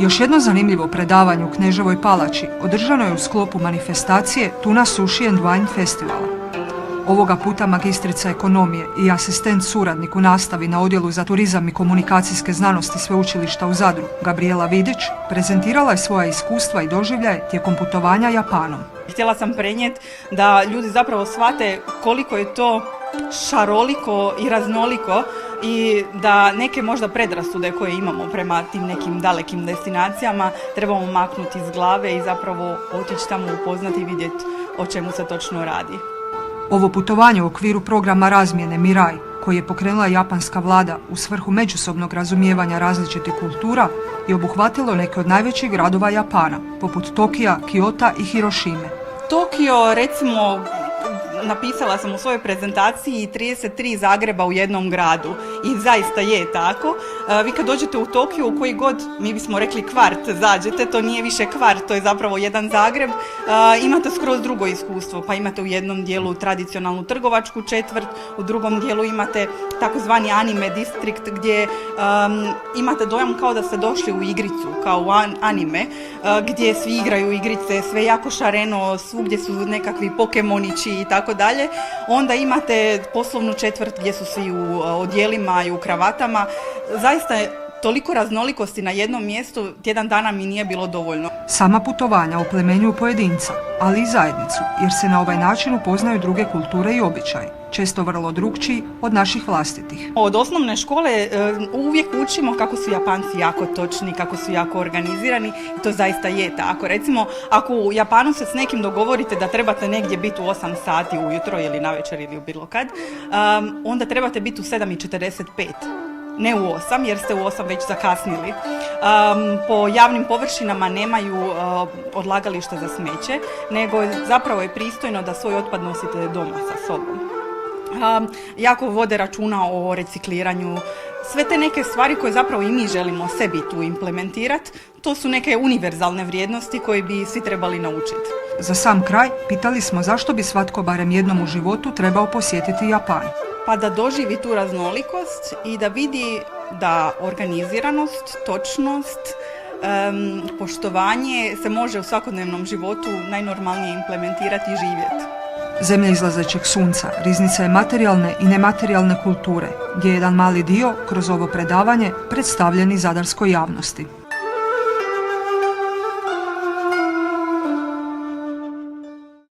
Još jedno zanimljivo predavanje u Kneževoj palači održano je u sklopu manifestacije Tuna Sushi and Wine Festivala. Ovoga puta magistrica ekonomije i asistent suradnik u nastavi na Odjelu za turizam i komunikacijske znanosti Sveučilišta u Zadru, Gabriela Vidić, prezentirala je svoja iskustva i doživljaje tijekom putovanja Japanom. Htjela sam prenijeti da ljudi zapravo shvate koliko je to šaroliko i raznoliko i da neke možda predrasude koje imamo prema tim nekim dalekim destinacijama trebamo maknuti iz glave i zapravo otići tamo upoznati i vidjeti o čemu se točno radi. Ovo putovanje u okviru programa razmjene Mirai, koji je pokrenula japanska vlada u svrhu međusobnog razumijevanja različitih kultura, je obuhvatilo neke od najvećih gradova Japana, poput Tokija, Kiota i Hirošime. Tokio, recimo, napisala sam u svojoj prezentaciji 33 Zagreba u jednom gradu i zaista je tako. Vi kad dođete u Tokiju, u koji god, mi bismo rekli kvart, zađete, to nije više kvart, to je zapravo jedan Zagreb, imate skroz drugo iskustvo, pa imate u jednom dijelu tradicionalnu trgovačku četvrt, u drugom dijelu imate takozvani anime distrikt gdje imate dojam kao da ste došli u igricu, kao u anime, gdje svi igraju igrice, sve jako šareno, svugdje su nekakvi pokemonići i tako dalje. Onda imate poslovnu četvrt gdje su svi u odjelima i u kravatama. Zaista je toliko raznolikosti na jednom mjestu, tjedan dana mi nije bilo dovoljno. Sama putovanja oplemenjuju pojedinca, ali i zajednicu, jer se na ovaj način upoznaju druge kulture i običaji, često vrlo drukčiji od naših vlastitih. Od osnovne škole uvijek učimo kako su Japanci jako točni, kako su jako organizirani i to zaista je tako. Recimo, ako u Japanu se s nekim dogovorite da trebate negdje biti u 8 sati ujutro ili navečer ili u bilo kad, onda trebate biti u 7:45. Ne u 8, jer ste u 8 već zakasnili. Po javnim površinama nemaju odlagališta za smeće, nego zapravo je pristojno da svoj otpad nosite doma sa sobom. Jako vode računa o recikliranju. Sve te neke stvari koje zapravo i mi želimo sebi tu implementirati, to su neke univerzalne vrijednosti koje bi svi trebali naučiti. Za sam kraj pitali smo zašto bi svatko barem jednom u životu trebao posjetiti Japan. Pa da doživi tu raznolikost i da vidi da organiziranost, točnost, poštovanje se može u svakodnevnom životu najnormalnije implementirati i živjeti. Zemlja izlazećeg sunca riznica je materijalne i nematerijalne kulture, gdje je jedan mali dio kroz ovo predavanje predstavljen i zadarskoj javnosti.